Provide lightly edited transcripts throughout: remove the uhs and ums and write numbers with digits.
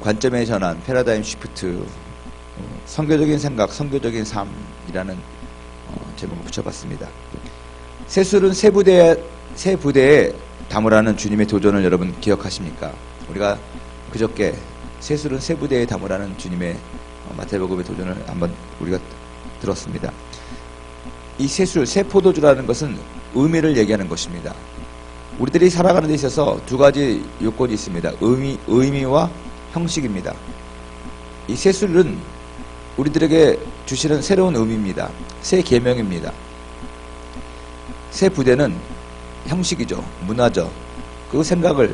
관점의 전환, 패러다임 시프트, 선교적인 생각, 선교적인 삶이라는 제목을 붙여봤습니다. 세술은 세 부대에 담으라는 주님의 도전을 여러분 기억하십니까? 우리가 그저께 세술은 세 부대에 담으라는 주님의 마태복음의 도전을 한번 우리가 들었습니다. 이 세술, 세 포도주라는 것은 의미를 얘기하는 것입니다. 우리들이 살아가는 데 있어서 두 가지 요건이 있습니다. 의미와 형식입니다. 이 세술은 우리들에게 주시는 새로운 의미입니다. 새 계명입니다. 새 부대는 형식이죠. 문화죠. 그 생각을,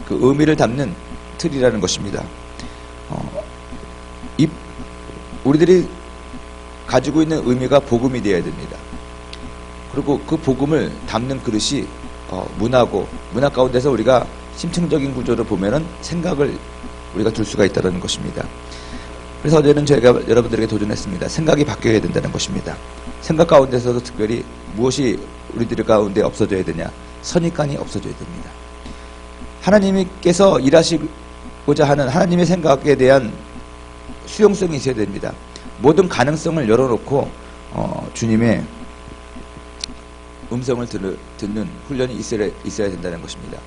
그 의미를 담는 틀이라는 것입니다. 우리들이 가지고 있는 의미가 복음이 되어야 됩니다. 그리고 그 복음을 담는 그릇이 문화고, 문화 가운데서 우리가 심층적인 구조를 보면은 생각을 우리가 둘 수가 있다는 것입니다. 그래서 어제는 저희가 여러분들에게 도전했습니다. 생각이 바뀌어야 된다는 것입니다. 생각 가운데서도 특별히 무엇이 우리들 가운데 없어져야 되냐? 선입관이 없어져야 됩니다. 하나님께서 일하시고자 하는 하나님의 생각에 대한 수용성이 있어야 됩니다. 모든 가능성을 열어놓고 주님의 음성을 듣는 훈련이 있어야 된다는 것입니다.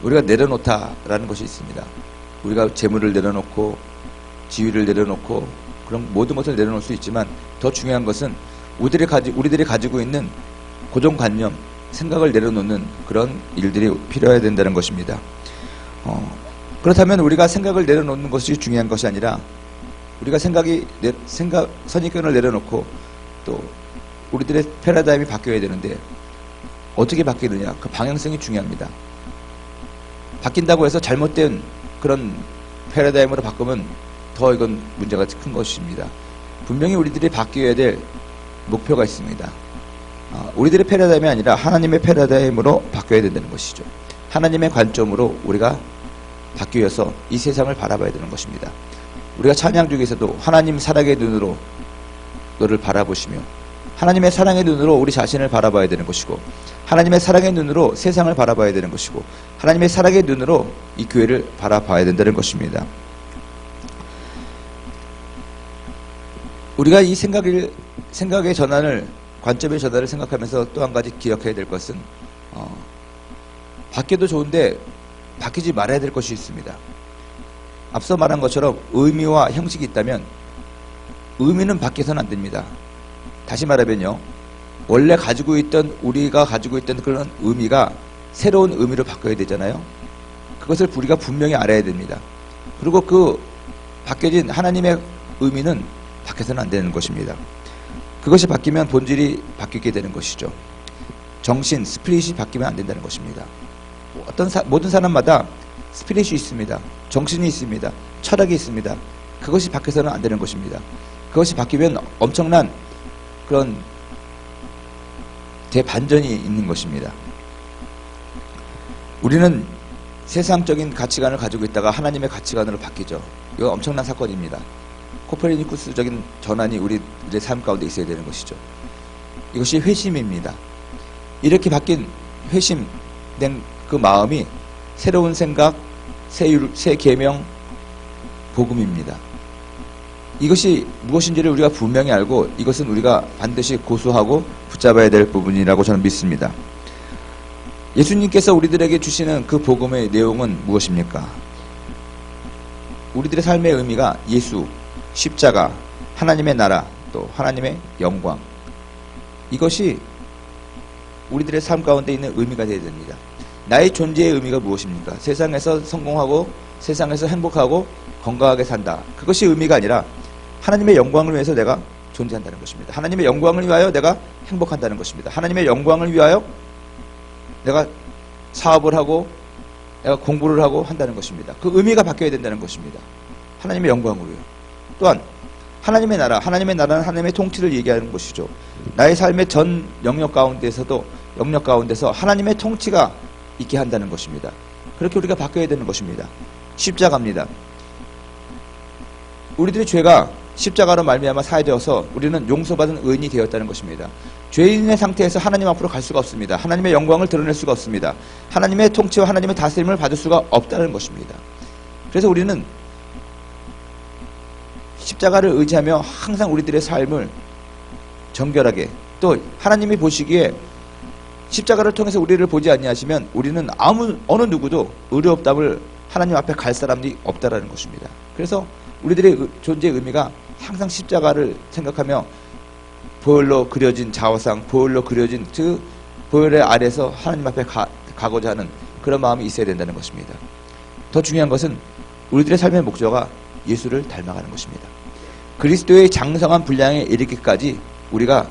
우리가 내려놓다라는 것이 있습니다. 우리가 재물을 내려놓고 지위를 내려놓고 그런 모든 것을 내려놓을 수 있지만 더 중요한 것은 우리들이 가지고 있는 고정관념, 생각을 내려놓는 그런 일들이 필요해야 된다는 것입니다. 그렇다면 우리가 생각을 내려놓는 것이 중요한 것이 아니라 우리가 선입견을 내려놓고 또 우리들의 패러다임이 바뀌어야 되는데 어떻게 바뀌느냐? 그 방향성이 중요합니다. 바뀐다고 해서 잘못된 그런 패러다임으로 바꾸면 더 이건 문제가 큰 것입니다. 분명히 우리들이 바뀌어야 될 목표가 있습니다. 우리들의 패러다임이 아니라 하나님의 패러다임으로 바뀌어야 된다는 것이죠. 하나님의 관점으로 우리가 바뀌어서 이 세상을 바라봐야 되는 것입니다. 우리가 찬양 중에서도 하나님 사랑의 눈으로 너를 바라보시며 하나님의 사랑의 눈으로 우리 자신을 바라봐야 되는 것이고 하나님의 사랑의 눈으로 세상을 바라봐야 되는 것이고 하나님의 사랑의 눈으로 이 교회를 바라봐야 된다는 것입니다. 우리가 이 생각의 전환을, 관점의 전환을 생각하면서 또 한 가지 기억해야 될 것은 바뀌어도 좋은데 바뀌지 말아야 될 것이 있습니다. 앞서 말한 것처럼 의미와 형식이 있다면 의미는 바뀌어서는 안 됩니다. 다시 말하면요, 원래 우리가 가지고 있던 그런 의미가 새로운 의미로 바뀌어야 되잖아요. 그것을 우리가 분명히 알아야 됩니다. 그리고 그 바뀌어진 하나님의 의미는 바뀌어서는 안 되는 것입니다. 그것이 바뀌면 본질이 바뀌게 되는 것이죠. 정신, 스피릿이 바뀌면 안 된다는 것입니다. 모든 사람마다 스피릿이 있습니다. 정신이 있습니다. 철학이 있습니다. 그것이 바뀌어서는 안 되는 것입니다. 그것이 바뀌면 엄청난 그런 대반전이 있는 것입니다. 우리는 세상적인 가치관을 가지고 있다가 하나님의 가치관으로 바뀌죠. 이거 엄청난 사건입니다. 코페르니쿠스적인 전환이 우리의 삶 가운데 있어야 되는 것이죠. 이것이 회심입니다. 이렇게 바뀐 회심된 그 마음이 새로운 생각, 새 계명, 복음입니다. 이것이 무엇인지를 우리가 분명히 알고 이것은 우리가 반드시 고수하고 붙잡아야 될 부분이라고 저는 믿습니다. 예수님께서 우리들에게 주시는 그 복음의 내용은 무엇입니까? 우리들의 삶의 의미가 예수, 십자가, 하나님의 나라, 또 하나님의 영광, 이것이 우리들의 삶 가운데 있는 의미가 되어야 됩니다. 나의 존재의 의미가 무엇입니까? 세상에서 성공하고 세상에서 행복하고 건강하게 산다. 그것이 의미가 아니라 하나님의 영광을 위해서 내가 존재한다는 것입니다. 하나님의 영광을 위하여 내가 행복한다는 것입니다. 하나님의 영광을 위하여 내가 사업을 하고 내가 공부를 하고 한다는 것입니다. 그 의미가 바뀌어야 된다는 것입니다. 하나님의 영광을 위하여. 또한 하나님의 나라는 하나님의 통치를 얘기하는 것이죠. 나의 삶의 전 영역 가운데서 하나님의 통치가 있게 한다는 것입니다. 그렇게 우리가 바뀌어야 되는 것입니다. 십자가입니다. 우리들의 죄가 십자가로 말미암아 사해져서 우리는 용서받은 의인이 되었다는 것입니다. 죄인의 상태에서 하나님 앞으로 갈 수가 없습니다. 하나님의 영광을 드러낼 수가 없습니다. 하나님의 통치와 하나님의 다스림을 받을 수가 없다는 것입니다. 그래서 우리는 십자가를 의지하며 항상 우리들의 삶을 정결하게, 또 하나님이 보시기에 십자가를 통해서 우리를 보지 아니하시면 우리는 어느 누구도 의롭담을 하나님 앞에 갈 사람이 없다라는 것입니다. 그래서 우리들의 존재의 의미가 항상 십자가를 생각하며 보혈로 그려진 자화상, 보혈로 그려진 그 보혈의 아래서 하나님 앞에 가고자 하는 그런 마음이 있어야 된다는 것입니다. 더 중요한 것은 우리들의 삶의 목표가 예수를 닮아가는 것입니다. 그리스도의 장성한 분량에 이르기까지 우리가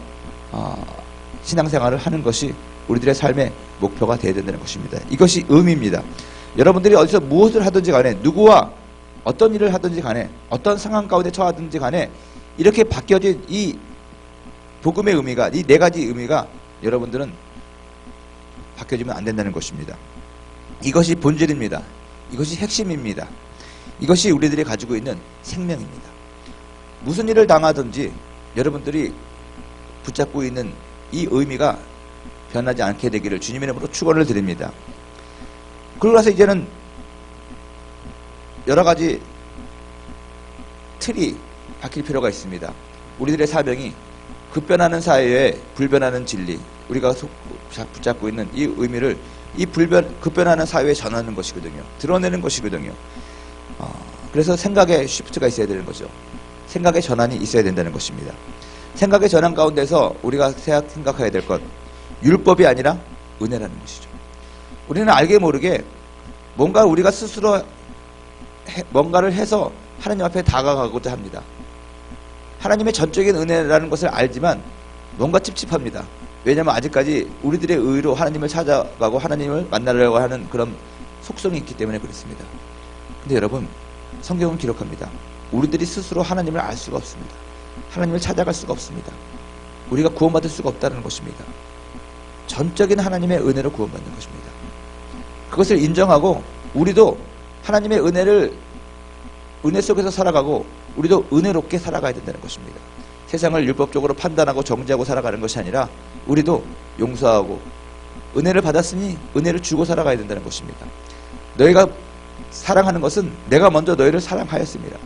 신앙생활을 하는 것이 우리들의 삶의 목표가 되어야 된다는 것입니다. 이것이 의미입니다. 여러분들이 어디서 무엇을 하든지 간에, 누구와 어떤 일을 하든지 간에, 어떤 상황 가운데 처하든지 간에 이렇게 바뀌어진 이 복음의 의미가, 이 네 가지 의미가 여러분들은 바뀌어지면 안 된다는 것입니다. 이것이 본질입니다. 이것이 핵심입니다. 이것이 우리들이 가지고 있는 생명입니다. 무슨 일을 당하든지 여러분들이 붙잡고 있는 이 의미가 변하지 않게 되기를 주님의 이름으로 축원을 드립니다. 그러고 나서 이제는 여러 가지 틀이 바뀔 필요가 있습니다. 우리들의 사명이 급변하는 사회에 불변하는 진리, 우리가 붙잡고 있는 이 의미를 급변하는 사회에 전하는 것이거든요. 드러내는 것이거든요. 그래서 생각에 쉬프트가 있어야 되는 거죠. 생각의 전환이 있어야 된다는 것입니다. 생각의 전환 가운데서 우리가 생각해야 될 것, 율법이 아니라 은혜라는 것이죠. 우리는 알게 모르게 뭔가 우리가 스스로 뭔가를 해서 하나님 앞에 다가가고자 합니다. 하나님의 전적인 은혜라는 것을 알지만 뭔가 찝찝합니다. 왜냐하면 아직까지 우리들의 의로 하나님을 찾아가고 하나님을 만나려고 하는 그런 속성이 있기 때문에 그렇습니다. 근데 여러분, 성경은 기록합니다. 우리들이 스스로 하나님을 알 수가 없습니다. 하나님을 찾아갈 수가 없습니다. 우리가 구원받을 수가 없다는 것입니다. 전적인 하나님의 은혜로 구원받는 것입니다. 그것을 인정하고 우리도 하나님의 은혜 속에서 살아가고 우리도 은혜롭게 살아가야 된다는 것입니다. 세상을 율법적으로 판단하고 정죄하고 살아가는 것이 아니라 우리도 용서하고 은혜를 받았으니 은혜를 주고 살아가야 된다는 것입니다. 너희가 사랑하는 것은 내가 먼저 너희를 사랑하였습니다.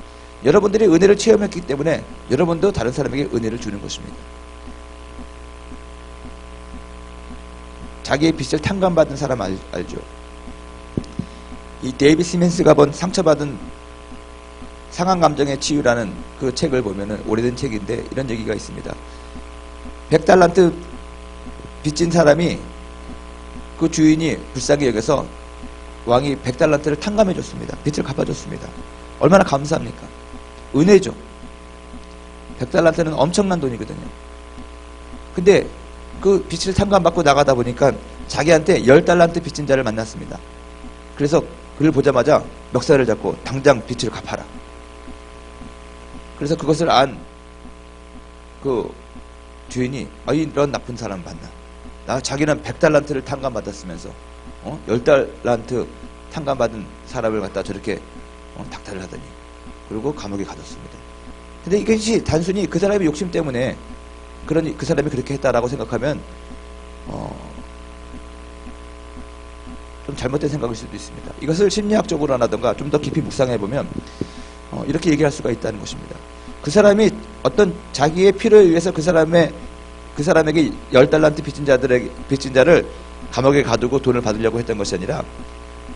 여러분들이 은혜를 체험했기 때문에 여러분도 다른 사람에게 은혜를 주는 것입니다. 자기의 빚을 탕감받은 사람 알죠? 이 데이비 시멘스가 본 상처받은 상한 감정의 치유라는 그 책을 보면은 오래된 책인데 이런 얘기가 있습니다. 100달란트 빚진 사람이 그 주인이 불쌍히 여겨서 왕이 100달란트를 탕감해 줬습니다. 빚을 갚아줬습니다. 얼마나 감사합니까? 은혜죠. 100달란트는 엄청난 돈이거든요. 근데 그 빚을 탕감받고 나가다 보니까 자기한테 10달란트 빚진 자를 만났습니다. 그래서 그를 보자마자 멱살을 잡고 당장 빚을 갚아라. 그래서 그것을 안 그 주인이 이런 나쁜 사람 봤나? 자기는 100달란트를 탕감받았으면서 10달란트 탕감받은 사람을 갖다 저렇게 닥달을 하더니 그리고 감옥에 가뒀습니다. 근데 이것이 단순히 그 사람의 욕심 때문에 그 사람이 그렇게 했다라고 생각하면 좀 잘못된 생각일 수도 있습니다. 이것을 심리학적으로 하나든가 좀 더 깊이 묵상해보면 이렇게 얘기할 수가 있다는 것입니다. 그 사람이 어떤 자기의 필요에 의해서 그 사람에게 10달란트 빚진 자를 감옥에 가두고 돈을 받으려고 했던 것이 아니라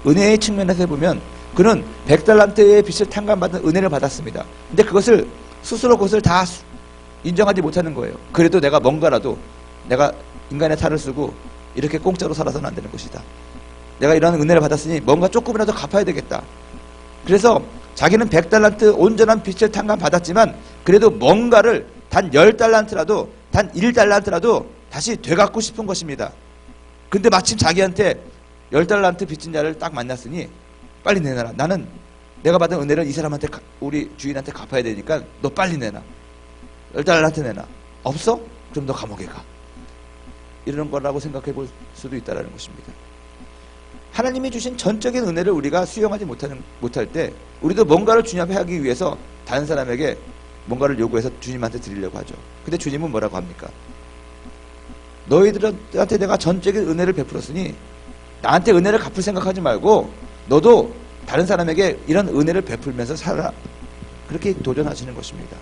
은혜의 측면에서 보면 그는 100달란트의 빚을 탕감받은 은혜를 받았습니다. 근데 그것을 다 인정하지 못하는 거예요. 그래도 내가 뭔가라도 내가 인간의 탈을 쓰고 이렇게 공짜로 살아서는 안 되는 것이다. 내가 이런 은혜를 받았으니 뭔가 조금이라도 갚아야 되겠다. 그래서 자기는 100달란트 온전한 빚을 탕감받았지만 그래도 뭔가를 단 10달란트라도 단 1달란트라도 다시 되갚고 싶은 것입니다. 근데 마침 자기한테 10달란트 빚진 자를 딱 만났으니 빨리 내놔라. 나는 내가 받은 은혜를 이 사람한테 우리 주인한테 갚아야 되니까 너 빨리 내놔. 10달란트 내놔. 없어? 그럼 너 감옥에 가. 이런 거라고 생각해 볼 수도 있다는 것입니다. 하나님이 주신 전적인 은혜를 우리가 수용하지 못할 때 우리도 뭔가를 주님 앞에 하기 위해서 다른 사람에게 뭔가를 요구해서 주님한테 드리려고 하죠. 근데 주님은 뭐라고 합니까? 너희들한테 내가 전적인 은혜를 베풀었으니 나한테 은혜를 갚을 생각하지 말고 너도 다른 사람에게 이런 은혜를 베풀면서 살아. 그렇게 도전하시는 것입니다.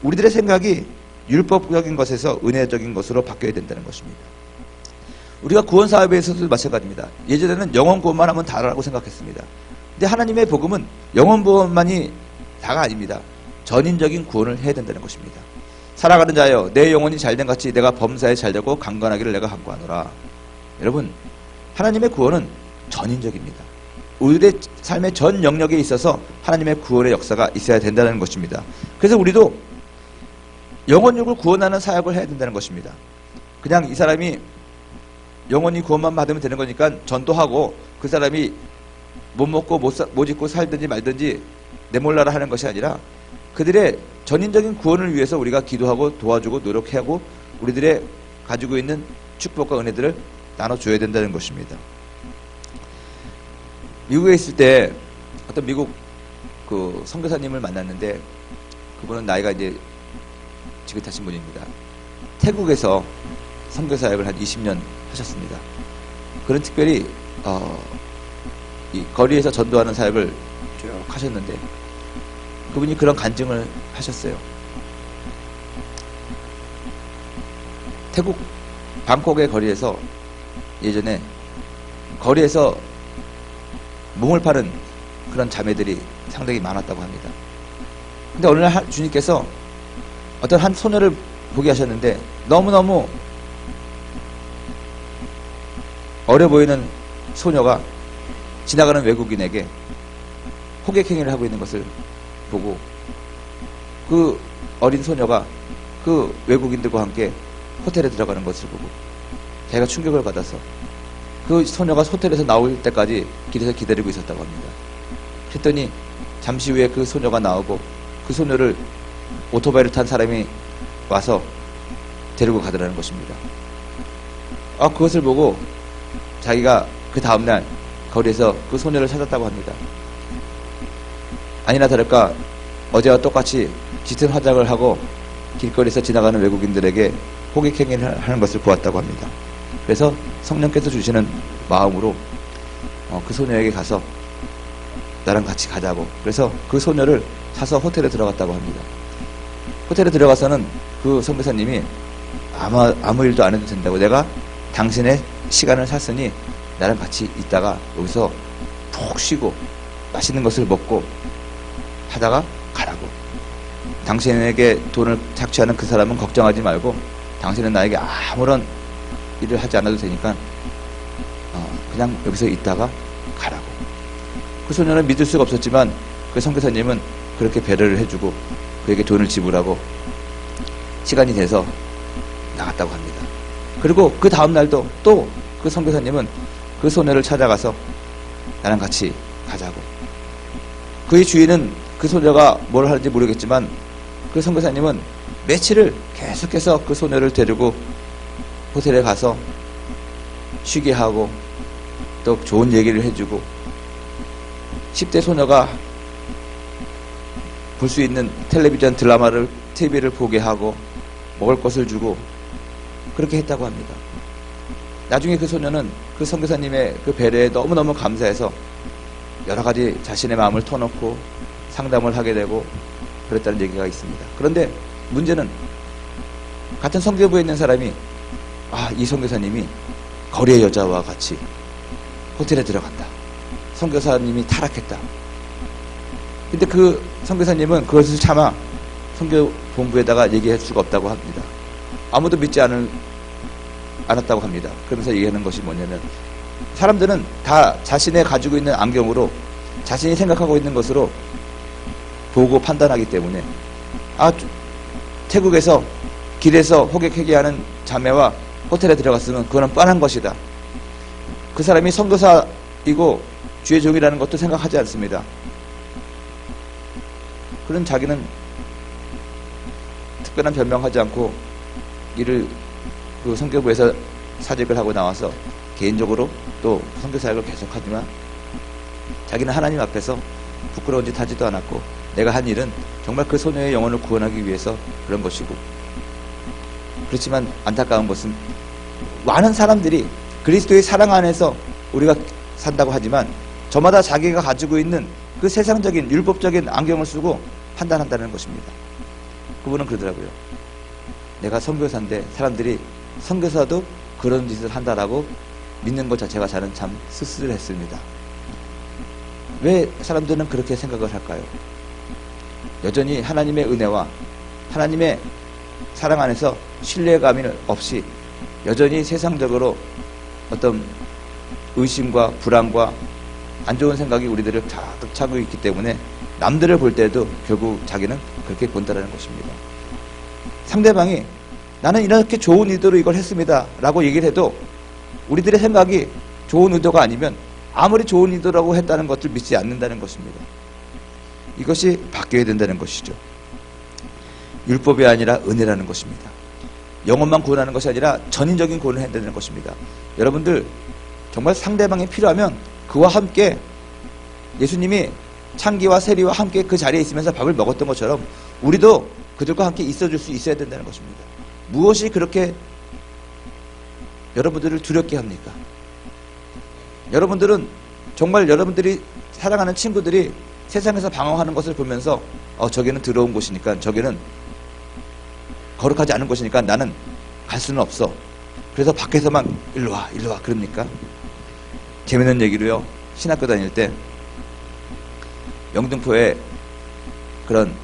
우리들의 생각이 율법적인 것에서 은혜적인 것으로 바뀌어야 된다는 것입니다. 우리가 구원 사업에 있어서도 마찬가지입니다. 예전에는 영혼 구원만 하면 다라고 생각했습니다. 근데 하나님의 복음은 영혼 구원만이 다가 아닙니다. 전인적인 구원을 해야 된다는 것입니다. 살아가는 자여 내 영혼이 잘된 같이 내가 범사에 잘되고 강건하기를 내가 간구하노라. 여러분, 하나님의 구원은 전인적입니다. 우리의 삶의 전 영역에 있어서 하나님의 구원의 역사가 있어야 된다는 것입니다. 그래서 우리도 영혼육을 구원하는 사역을 해야 된다는 것입니다. 그냥 이 사람이 영혼이 구원만 받으면 되는 거니까 전도하고 그 사람이 못 먹고 못 입고 살든지 말든지 내몰라라 하는 것이 아니라 그들의 전인적인 구원을 위해서 우리가 기도하고 도와주고 노력하고 우리들의 가지고 있는 축복과 은혜들을 나눠줘야 된다는 것입니다. 미국에 있을 때 어떤 미국 그 선교사님을 만났는데 그분은 나이가 이제 지긋하신 분입니다. 태국에서 선교사역을 한 20년 하셨습니다. 그런 특별히 이 거리에서 전도하는 사역을 쭉 하셨는데 그분이 그런 간증을 하셨어요. 태국 방콕의 거리에서 예전에 거리에서 몸을 파는 그런 자매들이 상당히 많았다고 합니다. 근데 어느 날 주님께서 어떤 한 소녀를 보게 하셨는데 너무너무 어려 보이는 소녀가 지나가는 외국인에게 호객행위를 하고 있는 것을 보고 그 어린 소녀가 그 외국인들과 함께 호텔에 들어가는 것을 보고 자기가 충격을 받아서 그 소녀가 호텔에서 나올 때까지 길에서 기다리고 있었다고 합니다. 그랬더니 잠시 후에 그 소녀가 나오고 그 소녀를 오토바이를 탄 사람이 와서 데리고 가더라는 것입니다. 그것을 보고 자기가 그 다음날 거리에서 그 소녀를 찾았다고 합니다. 아니나 다를까 어제와 똑같이 짙은 화장을 하고 길거리에서 지나가는 외국인들에게 호객행위를 하는 것을 보았다고 합니다. 그래서 성령께서 주시는 마음으로 그 소녀에게 가서 나랑 같이 가자고 그래서 그 소녀를 사서 호텔에 들어갔다고 합니다. 호텔에 들어가서는 그 선교사님이 아무 일도 안 해도 된다고 내가 당신의 시간을 샀으니 나랑 같이 있다가 여기서 푹 쉬고 맛있는 것을 먹고 하다가 가라고. 당신에게 돈을 착취하는 그 사람은 걱정하지 말고 당신은 나에게 아무런 일을 하지 않아도 되니까 그냥 여기서 있다가 가라고. 그 소녀는 믿을 수가 없었지만 그 선교사님은 그렇게 배려를 해주고 그에게 돈을 지불하고 시간이 돼서 나갔다고 합니다. 그리고 그 다음날도 또 그 선교사님은 그 소녀를 찾아가서 나랑 같이 가자고. 그의 주인은 그 소녀가 뭘 하는지 모르겠지만 그 선교사님은 며칠을 계속해서 그 소녀를 데리고 호텔에 가서 쉬게 하고 또 좋은 얘기를 해주고 10대 소녀가 볼 수 있는 텔레비전 드라마를 TV를 보게 하고 먹을 것을 주고 그렇게 했다고 합니다. 나중에 그 소녀는 그 선교사님의 그 배려에 너무너무 감사해서 여러 가지 자신의 마음을 터놓고 상담을 하게 되고 그랬다는 얘기가 있습니다. 그런데 문제는 같은 선교부에 있는 사람이 이 선교사님이 거리의 여자와 같이 호텔에 들어간다. 선교사님이 타락했다. 근데 그 선교사님은 그것을 참아 선교본부에다가 얘기할 수가 없다고 합니다. 아무도 믿지 않았다고 합니다. 그러면서 얘기하는 것이 뭐냐면 사람들은 다 자신의 가지고 있는 안경으로 자신이 생각하고 있는 것으로 보고 판단하기 때문에 태국에서 길에서 호객행위하는 자매와 호텔에 들어갔으면 그거는 뻔한 것이다. 그 사람이 선교사이고 주의 종이라는 것도 생각하지 않습니다. 그런 자기는 특별한 변명하지 않고 이를 그 선교부에서 사직을 하고 나와서 개인적으로 또 선교사역을 계속하지만 자기는 하나님 앞에서 부끄러운 짓 하지도 않았고 내가 한 일은 정말 그 소녀의 영혼을 구원하기 위해서 그런 것이고 그렇지만 안타까운 것은 많은 사람들이 그리스도의 사랑 안에서 우리가 산다고 하지만 저마다 자기가 가지고 있는 그 세상적인 율법적인 안경을 쓰고 판단한다는 것입니다. 그분은 그러더라고요. 내가 선교사인데 사람들이 선교사도 그런 짓을 한다라고 믿는 것 자체가 저는 참 씁쓸했습니다. 왜 사람들은 그렇게 생각을 할까요? 여전히 하나님의 은혜와 하나님의 사랑 안에서 신뢰감이 없이 여전히 세상적으로 어떤 의심과 불안과 안 좋은 생각이 우리들을 가득 차고 있기 때문에 남들을 볼 때도 결국 자기는 그렇게 본다는 것입니다. 상대방이 나는 이렇게 좋은 의도로 이걸 했습니다 라고 얘기를 해도 우리들의 생각이 좋은 의도가 아니면 아무리 좋은 의도라고 했다는 것을 믿지 않는다는 것입니다. 이것이 바뀌어야 된다는 것이죠. 율법이 아니라 은혜라는 것입니다. 영혼만 구원하는 것이 아니라 전인적인 구원을 해야 되는 것입니다. 여러분들 정말 상대방이 필요하면 그와 함께 예수님이 창기와 세리와 함께 그 자리에 있으면서 밥을 먹었던 것처럼 우리도 그들과 함께 있어줄 수 있어야 된다는 것입니다. 무엇이 그렇게 여러분들을 두렵게 합니까? 여러분들은 정말 여러분들이 사랑하는 친구들이 세상에서 방황하는 것을 보면서 저기는 더러운 곳이니까 저기는 거룩하지 않은 곳이니까 나는 갈 수는 없어. 그래서 밖에서만 일로 와 그럽니까? 재밌는 얘기로요. 신학교 다닐 때 영등포에 그런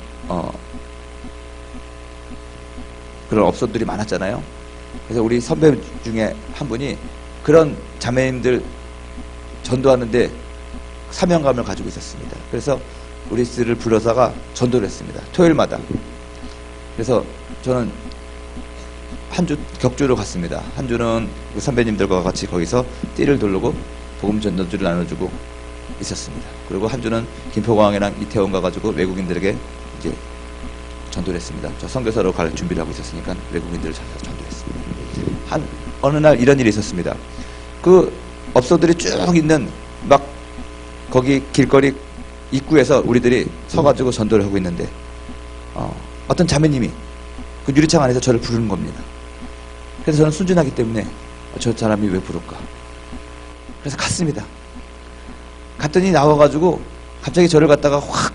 업소들이 많았잖아요. 그래서 우리 선배 중에 한 분이 그런 자매님들 전도하는데 사명감을 가지고 있었습니다. 그래서 우리들을 불러다가 전도를 했습니다. 토요일마다. 그래서 저는 한 주 격주로 갔습니다. 한 주는 그 선배님들과 같이 거기서 띠를 돌르고 복음 전도주를 나눠주고 있었습니다. 그리고 한 주는 김포공항이랑 이태원 가가지고 외국인들에게 이제 전도를 했습니다. 저 선교사로 갈 준비를 하고 있었으니까 외국인들을 찾아서 전도했습니다. 어느 날 이런 일이 있었습니다. 그 업소들이 쭉 있는 막 거기 길거리 입구에서 우리들이 서가지고 전도를 하고 있는데 어떤 자매님이 그 유리창 안에서 저를 부르는 겁니다. 그래서 저는 순진하기 때문에 저 사람이 왜 부를까? 그래서 갔습니다. 갔더니 나와가지고 갑자기 저를 갖다가 확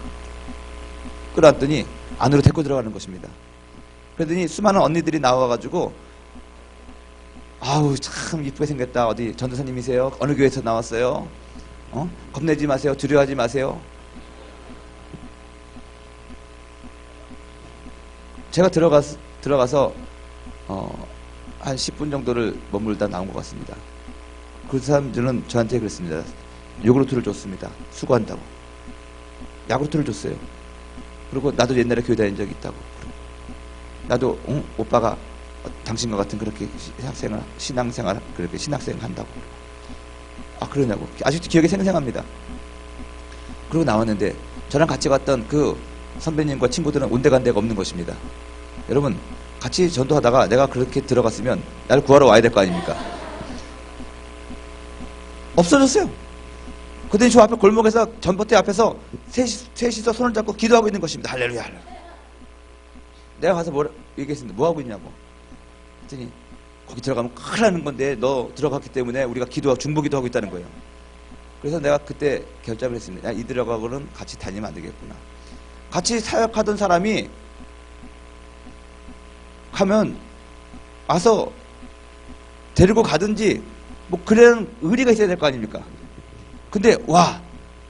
끌어왔더니 안으로 데리고 들어가는 것입니다. 그러더니 수많은 언니들이 나와가지고 아우 참 이쁘게 생겼다. 어디 전도사님이세요? 어느 교회에서 나왔어요? 겁내지 마세요. 두려워하지 마세요. 제가 들어가서 한 10분 정도를 머물다 나온 것 같습니다. 그 사람들은 저한테 그랬습니다. 요구르트를 줬습니다. 수고한다고. 야구르트를 줬어요. 그리고 나도 옛날에 교회 다닌 적이 있다고. 나도 오빠가 당신과 같은 그렇게 신앙생활 그렇게 신학생 한다고. 그러냐고. 아직도 기억이 생생합니다. 그리고 나왔는데 저랑 같이 갔던 그 선배님과 친구들은 온데간데가 없는 것입니다. 여러분 같이 전도하다가 내가 그렇게 들어갔으면 나를 구하러 와야 될 거 아닙니까? 없어졌어요. 그때 저 앞에 골목에서 전봇대 앞에서 셋이서 손을 잡고 기도하고 있는 것입니다. 할렐루야. 내가 가서 얘기했습니다. 뭐 하고 있냐고. 그랬더니 거기 들어가면 큰일 나는 건데 너 들어갔기 때문에 우리가 중보기도 하고 있다는 거예요. 그래서 내가 그때 결정을 했습니다. 이들하고는 같이 다니면 안 되겠구나. 같이 사역하던 사람이 가면 와서 데리고 가든지 뭐 그런 의리가 있어야 될 거 아닙니까? 근데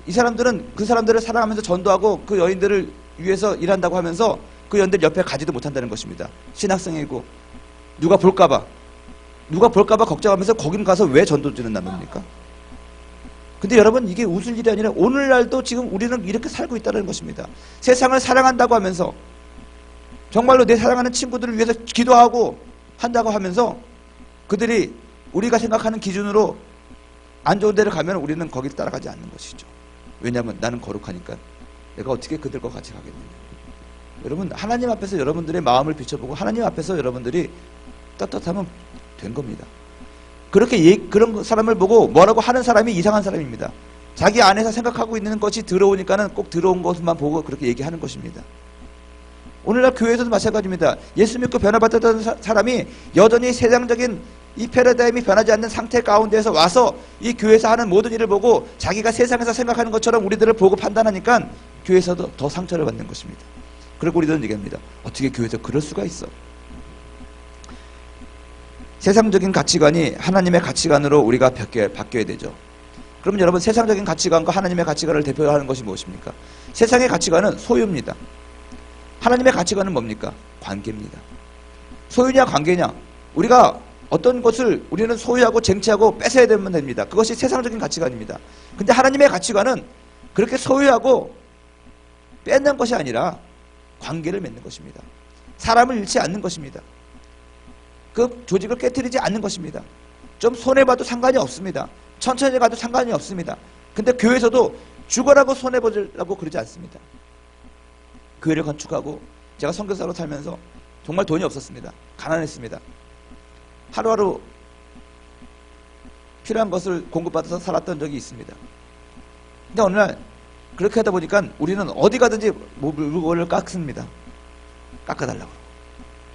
이 사람들은 그 사람들을 사랑하면서 전도하고 그 여인들을 위해서 일한다고 하면서 그 여인들 옆에 가지도 못한다는 것입니다. 신학생이고 누가 볼까봐 걱정하면서 거기는 가서 왜 전도지는 나눕니까? 근데 여러분 이게 웃을 일이 아니라 오늘날도 지금 우리는 이렇게 살고 있다는 것입니다. 세상을 사랑한다고 하면서 정말로 내 사랑하는 친구들을 위해서 기도하고 한다고 하면서 그들이 우리가 생각하는 기준으로 안 좋은 데를 가면 우리는 거기를 따라가지 않는 것이죠. 왜냐하면 나는 거룩하니까 내가 어떻게 그들과 같이 가겠느냐. 여러분 하나님 앞에서 여러분들의 마음을 비춰보고 하나님 앞에서 여러분들이 떳떳하면 된 겁니다. 그렇게 그런 사람을 보고 뭐라고 하는 사람이 이상한 사람입니다. 자기 안에서 생각하고 있는 것이 들어오니까는 꼭 들어온 것만 보고 그렇게 얘기하는 것입니다. 오늘날 교회에서도 마찬가지입니다. 예수 믿고 변화받았던 사람이 여전히 세상적인 이 패러다임이 변하지 않는 상태 가운데서 와서 이 교회에서 하는 모든 일을 보고 자기가 세상에서 생각하는 것처럼 우리들을 보고 판단하니까 교회에서도 더 상처를 받는 것입니다. 그리고 우리들은 얘기합니다. 어떻게 교회에서 그럴 수가 있어? 세상적인 가치관이 하나님의 가치관으로 우리가 바뀌어야 되죠. 그럼 여러분, 세상적인 가치관과 하나님의 가치관을 대표하는 것이 무엇입니까? 세상의 가치관은 소유입니다. 하나님의 가치관은 뭡니까? 관계입니다. 소유냐 관계냐, 우리가 어떤 것을 우리는 소유하고 쟁취하고 뺏어야 되면 됩니다. 그것이 세상적인 가치관입니다. 근데 하나님의 가치관은 그렇게 소유하고 뺏는 것이 아니라 관계를 맺는 것입니다. 사람을 잃지 않는 것입니다. 그 조직을 깨트리지 않는 것입니다. 좀 손해봐도 상관이 없습니다. 천천히 가도 상관이 없습니다. 근데 교회에서도 죽어라고 손해보려고 그러지 않습니다. 교회를 건축하고, 제가 선교사로 살면서 정말 돈이 없었습니다. 가난했습니다. 하루하루 필요한 것을 공급받아서 살았던 적이 있습니다. 근데 어느 날 그렇게 하다 보니까 우리는 어디 가든지 물건을 깎습니다. 깎아달라고.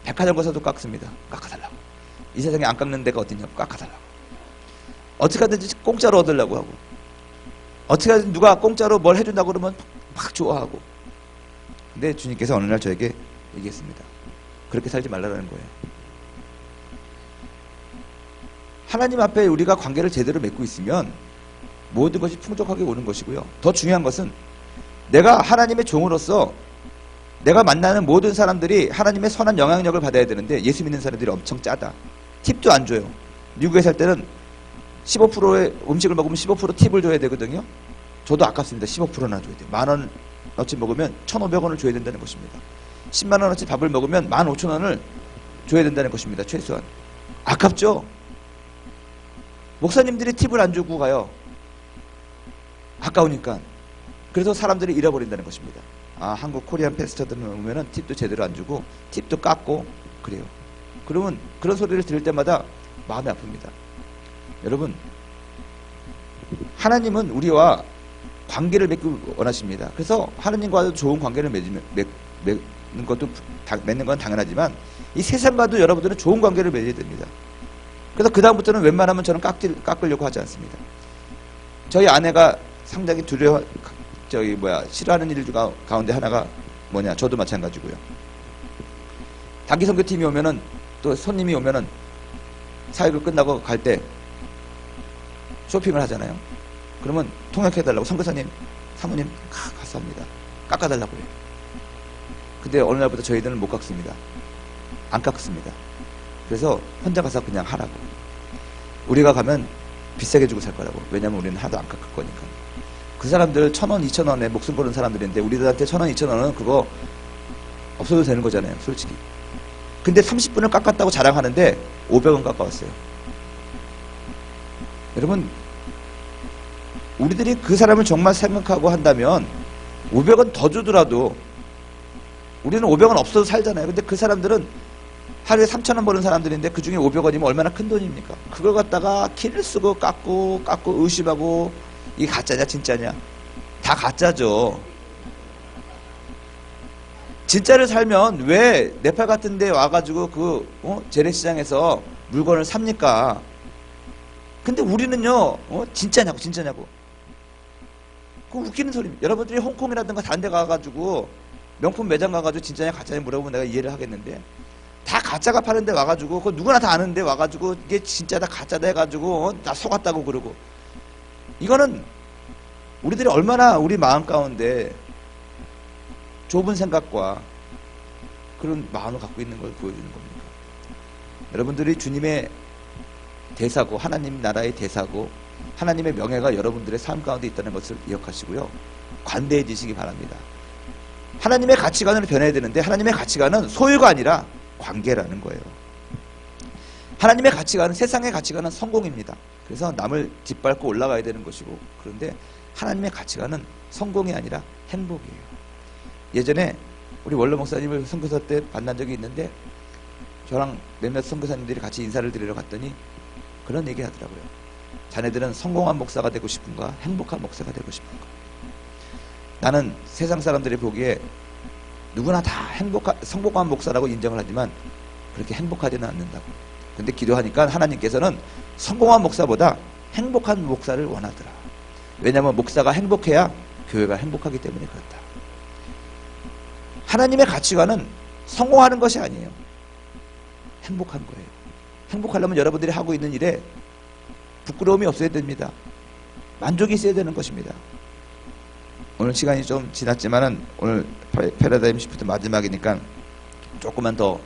백화점 가서도 깎습니다. 깎아달라고. 이 세상에 안 깎는 데가 어디냐고. 깎아달라고. 어떻게 하든지 공짜로 얻으려고 하고, 어떻게 하든지 누가 공짜로 뭘 해준다고 그러면 막 좋아하고. 근데 주님께서 어느 날 저에게 얘기했습니다. 그렇게 살지 말라는 거예요. 하나님 앞에 우리가 관계를 제대로 맺고 있으면 모든 것이 풍족하게 오는 것이고요. 더 중요한 것은 내가 하나님의 종으로서 내가 만나는 모든 사람들이 하나님의 선한 영향력을 받아야 되는데, 예수 믿는 사람들이 엄청 짜다. 팁도 안 줘요. 미국에 살 때는 15%의 음식을 먹으면 15% 팁을 줘야 되거든요. 저도 아깝습니다. 15%나 줘야 돼요. 10,000원어치 먹으면 1,500원을 줘야 된다는 것입니다. 10만원어치 밥을 먹으면 15,000원을 줘야 된다는 것입니다. 최소한. 아깝죠? 목사님들이 팁을 안 주고 가요. 아까우니까. 그래서 사람들이 잃어버린다는 것입니다. 아, 한국 코리안 패스터들은 오면은 팁도 제대로 안 주고 팁도 깎고 그래요. 그러면 그런 소리를 들을 때마다 마음이 아픕니다. 여러분, 하나님은 우리와 관계를 맺기 원하십니다. 그래서 하나님과도 좋은 관계를 맺는 건 당연하지만 이 세상과도 여러분들은 좋은 관계를 맺어야 됩니다. 그래서 그 다음부터는 웬만하면 저는 깎으려고 하지 않습니다. 저희 아내가 상당히 싫어하는 일 가운데 하나가 뭐냐, 저도 마찬가지고요. 단기 선교팀이 오면은, 또 손님이 오면은 사역을 끝나고 갈 때 쇼핑을 하잖아요. 그러면 통역해달라고 선교사님, 사모님 가서 합니다. 깎아달라고 해요. 근데 어느 날부터 저희들은 못 깎습니다. 안 깎습니다. 그래서 혼자 가서 그냥 하라고. 우리가 가면 비싸게 주고 살 거라고. 왜냐면 우리는 하도 안 깎을 거니까. 그 사람들 1,000원, 2,000원에 목숨 거는 사람들인데 우리들한테 1,000원, 2,000원은 그거 없어도 되는 거잖아요. 솔직히. 근데 30분을 깎았다고 자랑하는데 500원 깎아왔어요. 여러분, 우리들이 그 사람을 정말 생각하고 한다면 500원 더 주더라도 우리는 500원 없어도 살잖아요. 근데 그 사람들은 하루에 3,000원 버는 사람들인데 그 중에 500원이면 얼마나 큰 돈입니까? 그걸 갖다가 키를 쓰고 깎고 의심하고, 이게 가짜냐 진짜냐? 다 가짜죠. 진짜를 살면 왜 네팔 같은 데 와가지고 재래시장에서 물건을 삽니까? 근데 우리는요, 진짜냐고. 그거 웃기는 소리입니다. 여러분들이 홍콩이라든가 다른 데 가가지고 명품 매장 가가지고 진짜냐 가짜냐 물어보면 내가 이해를 하겠는데, 다 가짜가 파는데 와가지고, 그거 누구나 다 아는데 와가지고 이게 진짜다 가짜다 해가지고 나 속았다고 그러고, 이거는 우리들이 얼마나 우리 마음 가운데 좁은 생각과 그런 마음을 갖고 있는 걸 보여주는 겁니다. 여러분들이 주님의 대사고, 하나님 나라의 대사고, 하나님의 명예가 여러분들의 삶 가운데 있다는 것을 기억하시고요. 관대해지시기 바랍니다. 하나님의 가치관으로 변해야 되는데, 하나님의 가치관은 소유가 아니라 관계라는 거예요. 하나님의 가치관은, 세상의 가치관은 성공입니다. 그래서 남을 뒷밟고 올라가야 되는 것이고, 그런데 하나님의 가치관은 성공이 아니라 행복이에요. 예전에 우리 원로 목사님을 선교사 때 만난 적이 있는데, 저랑 몇몇 선교사님들이 같이 인사를 드리러 갔더니 그런 얘기 하더라고요. 자네들은 성공한 목사가 되고 싶은가, 행복한 목사가 되고 싶은가? 나는 세상 사람들이 보기에 누구나 다 성공한 목사라고 인정을 하지만 그렇게 행복하지는 않는다고. 근데 기도하니까 하나님께서는 성공한 목사보다 행복한 목사를 원하더라. 왜냐하면 목사가 행복해야 교회가 행복하기 때문에 그렇다. 하나님의 가치관은 성공하는 것이 아니에요. 행복한 거예요. 행복하려면 여러분들이 하고 있는 일에 부끄러움이 없어야 됩니다. 만족이 있어야 되는 것입니다. 오늘 시간이 좀 지났지만은 오늘 패러다임 시프트 마지막이니까 조금만 더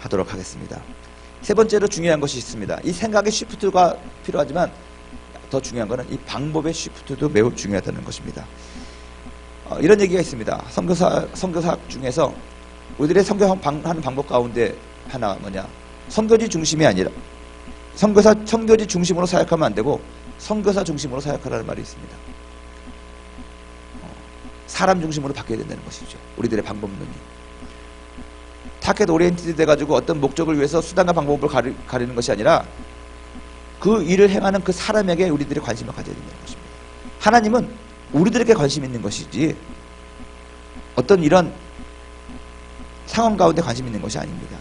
하도록 하겠습니다. 세 번째로 중요한 것이 있습니다. 이 생각의 시프트가 필요하지만 더 중요한 것은 이 방법의 시프트도 매우 중요하다는 것입니다. 이런 얘기가 있습니다. 선교사학 중에서 우리들의 선교하는 방법 가운데 하나가 뭐냐? 선교지 중심이 아니라 선교지 중심으로 사역하면 안 되고 선교사 중심으로 사역하라는 말이 있습니다. 사람 중심으로 바뀌어야 된다는 것이죠. 우리들의 방법론이. 타겟 오리엔티드 돼가지고 어떤 목적을 위해서 수단과 방법을 가리는 것이 아니라 그 일을 행하는 그 사람에게 우리들의 관심을 가져야 된다는 것입니다. 하나님은 우리들에게 관심 있는 것이지 어떤 이런 상황 가운데 관심 있는 것이 아닙니다.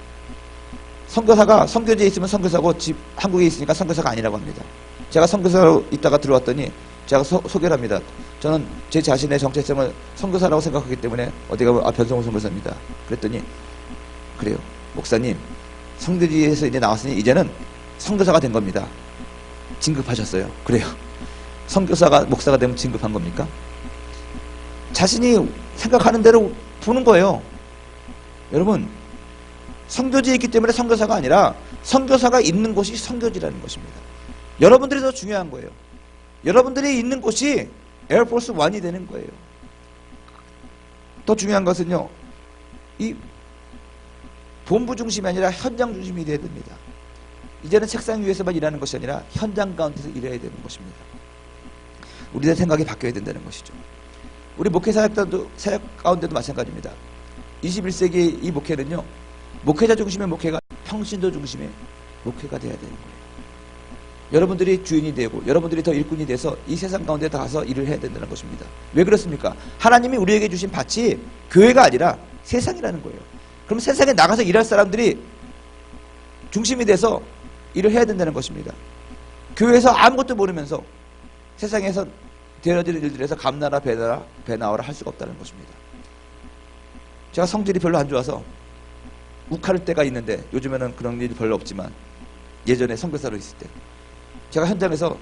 선교사가 선교지에 있으면 선교사고 한국에 있으니까 선교사가 아니라고 합니다. 제가 선교사로 있다가 들어왔더니 제가 소개를 합니다. 저는 제 자신의 정체성을 선교사라고 생각하기 때문에 어디 가면 변성호 선교사입니다. 그랬더니 그래요. 목사님 선교지에서 이제 나왔으니 이제는 선교사가 된 겁니다. 진급하셨어요. 그래요. 선교사가 목사가 되면 진급한 겁니까? 자신이 생각하는 대로 부는 거예요. 여러분 선교지에 있기 때문에 선교사가 아니라 선교사가 있는 곳이 선교지라는 것입니다. 여러분들이 더 중요한 거예요. 여러분들이 있는 곳이 에어포스 1이 되는 거예요. 더 중요한 것은요. 이 본부 중심이 아니라 현장 중심이 되어야 됩니다. 이제는 책상 위에서만 일하는 것이 아니라 현장 가운데서 일해야 되는 것입니다. 우리의 생각이 바뀌어야 된다는 것이죠. 우리 목회 사역 가운데도 마찬가지입니다. 21세기 이 목회는요. 목회자 중심의 목회가 평신도 중심의 목회가 되어야 되는 거예요. 여러분들이 주인이 되고 여러분들이 더 일꾼이 돼서 이 세상 가운데 다 가서 일을 해야 된다는 것입니다. 왜 그렇습니까? 하나님이 우리에게 주신 밭이 교회가 아니라 세상이라는 거예요. 그럼 세상에 나가서 일할 사람들이 중심이 돼서 일을 해야 된다는 것입니다. 교회에서 아무것도 모르면서 세상에서 되어질 일들에서 감나라 배나와라 할 수가 없다는 것입니다. 제가 성질이 별로 안 좋아서 욱할 때가 있는데 요즘에는 그런 일이 별로 없지만 예전에 선교사로 있을 때 제가 현장에서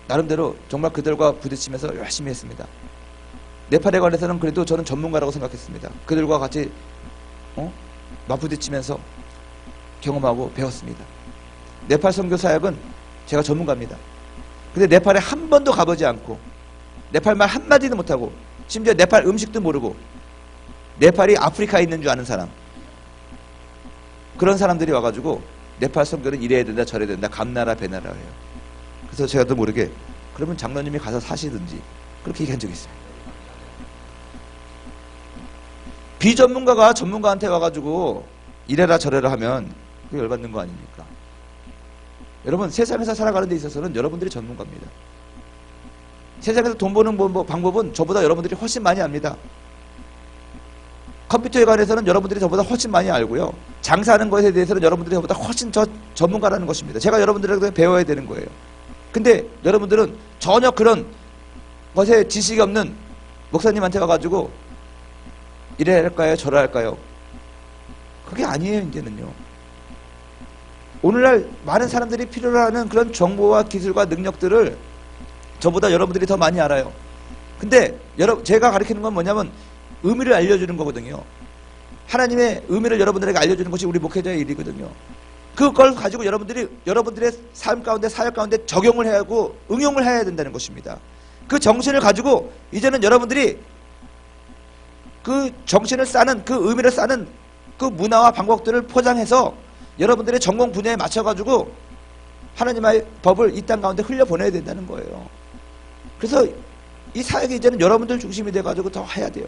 나름대로 정말 그들과 부딪히면서 열심히 했습니다. 네팔에 관해서는 그래도 저는 전문가라고 생각했습니다. 그들과 같이 맞부딪히면서 경험하고 배웠습니다. 네팔 선교 사역은 제가 전문가입니다. 근데 네팔에 한 번도 가보지 않고 네팔 말 한마디도 못하고 심지어 네팔 음식도 모르고 네팔이 아프리카에 있는 줄 아는 사람, 그런 사람들이 와가지고 네팔 선교는 이래야 된다 저래야 된다 감나라 배나라 해요. 그래서 제가 또 모르게 그러면 장로님이 가서 사시든지 그렇게 얘기한 적이 있어요. 비전문가가 전문가한테 와가지고 이래라 저래라 하면 그게 열받는 거 아닙니까? 여러분 세상에서 살아가는 데 있어서는 여러분들이 전문가입니다. 세상에서 돈 버는 방법은 저보다 여러분들이 훨씬 많이 압니다. 컴퓨터에 관해서는 여러분들이 저보다 훨씬 많이 알고요. 장사하는 것에 대해서는 여러분들이 저보다 훨씬 전문가라는 것입니다. 제가 여러분들에게 배워야 되는 거예요. 근데 여러분들은 전혀 그런 것에 지식이 없는 목사님한테 와가지고 이래 할까요? 저래 할까요? 그게 아니에요. 이제는요. 오늘날 많은 사람들이 필요로 하는 그런 정보와 기술과 능력들을 저보다 여러분들이 더 많이 알아요. 근데 제가 가르치는 건 뭐냐면 의미를 알려주는 거거든요. 하나님의 의미를 여러분들에게 알려주는 것이 우리 목회자의 일이거든요. 그걸 가지고 여러분들의 삶 가운데 사역 가운데 적용을 해야 하고 응용을 해야 된다는 것입니다. 그 정신을 가지고 이제는 여러분들이 그 정신을 싸는 그 의미를 싸는 그 문화와 방법들을 포장해서 여러분들의 전공 분야에 맞춰가지고 하나님의 법을 이 땅 가운데 흘려보내야 된다는 거예요. 그래서 이 사역이 이제는 여러분들 중심이 돼가지고 더 해야 돼요.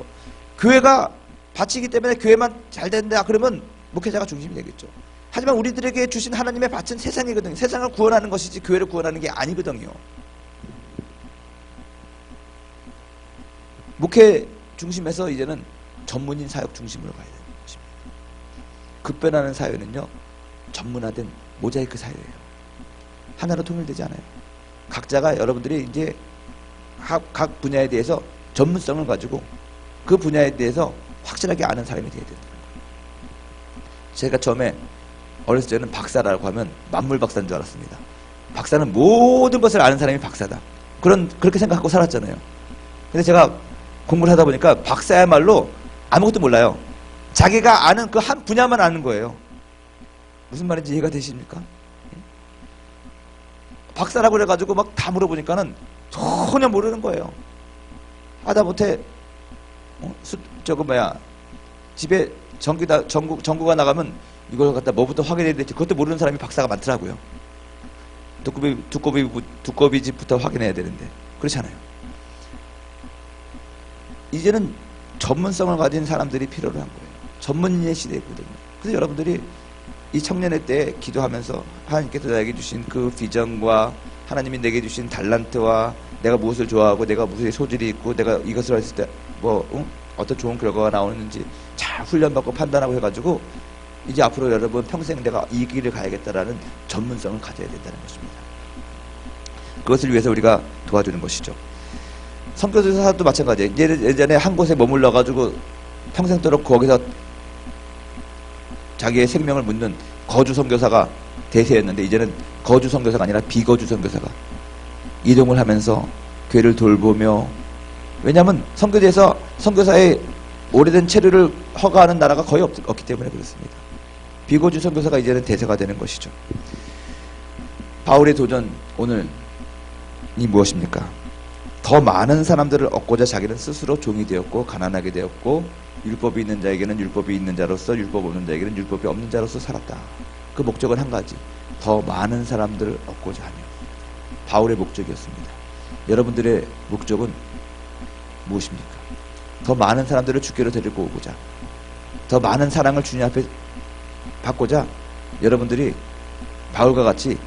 교회가 밭이기 때문에 교회만 잘 된다 그러면 목회자가 중심이 되겠죠. 하지만 우리들에게 주신 하나님의 밭은 세상이거든요. 세상을 구원하는 것이지 교회를 구원하는 게 아니거든요. 목회 중심에서 이제는 전문인 사역 중심으로 가야 되는 것입니다. 급변하는 사회는요, 전문화된 모자이크 사회예요. 하나로 통일되지 않아요. 각자가 여러분들이 이제 각 분야에 대해서 전문성을 가지고 그 분야에 대해서 확실하게 아는 사람이 돼야 된다. 제가 처음에 어렸을 때는 박사라고 하면 만물 박사인 줄 알았습니다. 박사는 모든 것을 아는 사람이 박사다. 그렇게 생각하고 살았잖아요. 근데 제가 공부를 하다 보니까 박사야말로 아무것도 몰라요. 자기가 아는 그 한 분야만 아는 거예요. 무슨 말인지 이해가 되십니까? 박사라고 그래가지고 막 다 물어보니까는 전혀 모르는 거예요. 하다못해 집에 전구가 나가면 이걸 갖다 뭐부터 확인해야 될지 그것도 모르는 사람이 박사가 많더라고요. 두꺼비 집부터 확인해야 되는데 그렇잖아요. 이제는 전문성을 가진 사람들이 필요로 한 거예요. 전문인의 시대거든요. 그래서 여러분들이 이 청년의 때 기도하면서 하나님께서 나에게 주신 그 비전과 하나님이 내게 주신 달란트와 내가 무엇을 좋아하고 내가 무엇에 소질이 있고 내가 이것을 했을 때 어떤 좋은 결과가 나오는지 잘 훈련받고 판단하고 해가지고 이제 앞으로 여러분 평생 내가 이 길을 가야겠다라는 전문성을 가져야 된다는 것입니다. 그것을 위해서 우리가 도와주는 것이죠. 선교사도 마찬가지예요. 예전에 한 곳에 머물러가지고 평생도록 거기서 자기의 생명을 묻는 거주 선교사가 대세였는데 이제는 거주 선교사가 아니라 비거주 선교사가 이동을 하면서 교회를 돌보며, 왜냐하면 선교지에서 선교사의 오래된 체류를 허가하는 나라가 거의 없기 때문에 그렇습니다. 비거주 선교사가 이제는 대세가 되는 것이죠. 바울의 도전 오늘이 무엇입니까? 더 많은 사람들을 얻고자 자기는 스스로 종이 되었고 가난하게 되었고 율법이 있는 자에게는 율법이 있는 자로서 율법 없는 자에게는 율법이 없는 자로서 살았다. 그 목적은 한 가지, 더 많은 사람들을 얻고자 하며. 바울의 목적이었습니다. 여러분들의 목적은 무엇입니까? 더 많은 사람들을 주께로 데리고 오고자, 더 많은 사랑을 주님 앞에 받고자 여러분들이 바울과 같이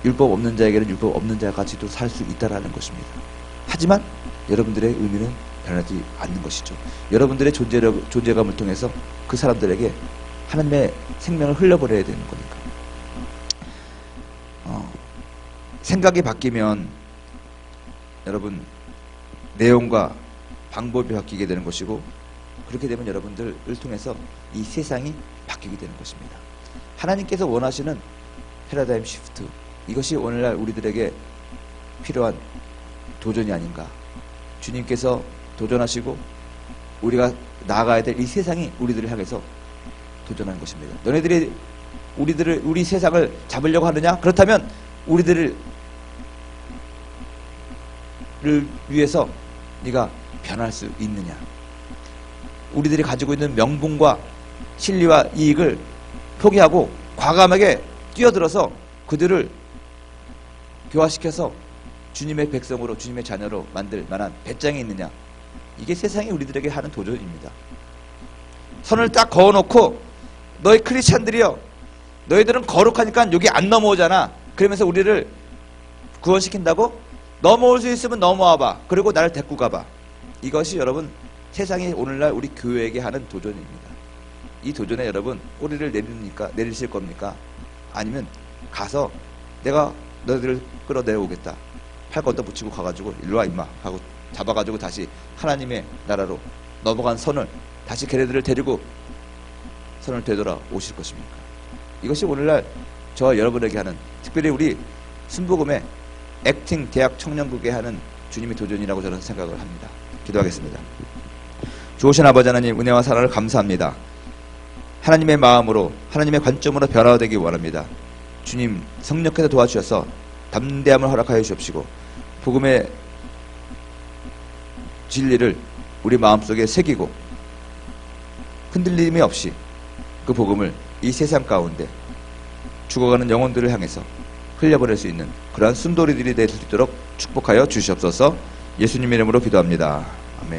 율법 없는 자에게는 율법 없는 자 같이도 살 수 있다라는 것입니다. 하지만 여러분들의 의미는 변하지 않는 것이죠. 여러분들의 존재감을 통해서 그 사람들에게 하나님의 생명을 흘려버려야 되는 거니까. 생각이 바뀌면 여러분 내용과 방법이 바뀌게 되는 것이고, 그렇게 되면 여러분들을 통해서 이 세상이 바뀌게 되는 것입니다. 하나님께서 원하시는 패러다임 시프트, 이것이 오늘날 우리들에게 필요한 도전이 아닌가. 주님께서 도전하시고 우리가 나아가야 될 이 세상이 우리들을 향해서 도전하는 것입니다. 너네들이 우리 세상을 잡으려고 하느냐? 그렇다면 우리들을 위해서 네가 변할 수 있느냐? 우리들이 가지고 있는 명분과 진리와 이익을 포기하고 과감하게 뛰어들어서 그들을 교화시켜서 주님의 백성으로, 주님의 자녀로 만들 만한 배짱이 있느냐? 이게 세상이 우리들에게 하는 도전입니다. 선을 딱 그어놓고 너희 크리스찬들이여, 너희들은 거룩하니까 여기 안 넘어오잖아. 그러면서 우리를 구원시킨다고? 넘어올 수 있으면 넘어와봐. 그리고 나를 데리고 가봐. 이것이 여러분 세상이 오늘날 우리 교회에게 하는 도전입니다. 이 도전에 여러분 꼬리를 내리실 겁니까? 아니면 가서 내가 너희들을 끌어내려오겠다, 팔 걷어 붙이고 가가지고 일로와 임마 하고 잡아가지고 다시 하나님의 나라로 넘어간 선을 다시 걔네들을 데리고 선을 되돌아 오실 것입니까? 이것이 오늘날 저와 여러분에게 하는, 특별히 우리 순복음의 액팅 대학 청년국에 하는 주님의 도전이라고 저는 생각을 합니다. 기도하겠습니다. 좋으신 아버지 하나님, 은혜와 사랑을 감사합니다. 하나님의 마음으로, 하나님의 관점으로 변화되기 원합니다. 주님 성령께서 도와주셔서 담대함을 허락하여 주옵시고 복음의 진리를 우리 마음속에 새기고 흔들림이 없이 그 복음을 이 세상 가운데 죽어가는 영혼들을 향해서 흘려보낼 수 있는 그러한 순돌이들이 될 수 있도록 축복하여 주시옵소서. 예수님 이름으로 기도합니다.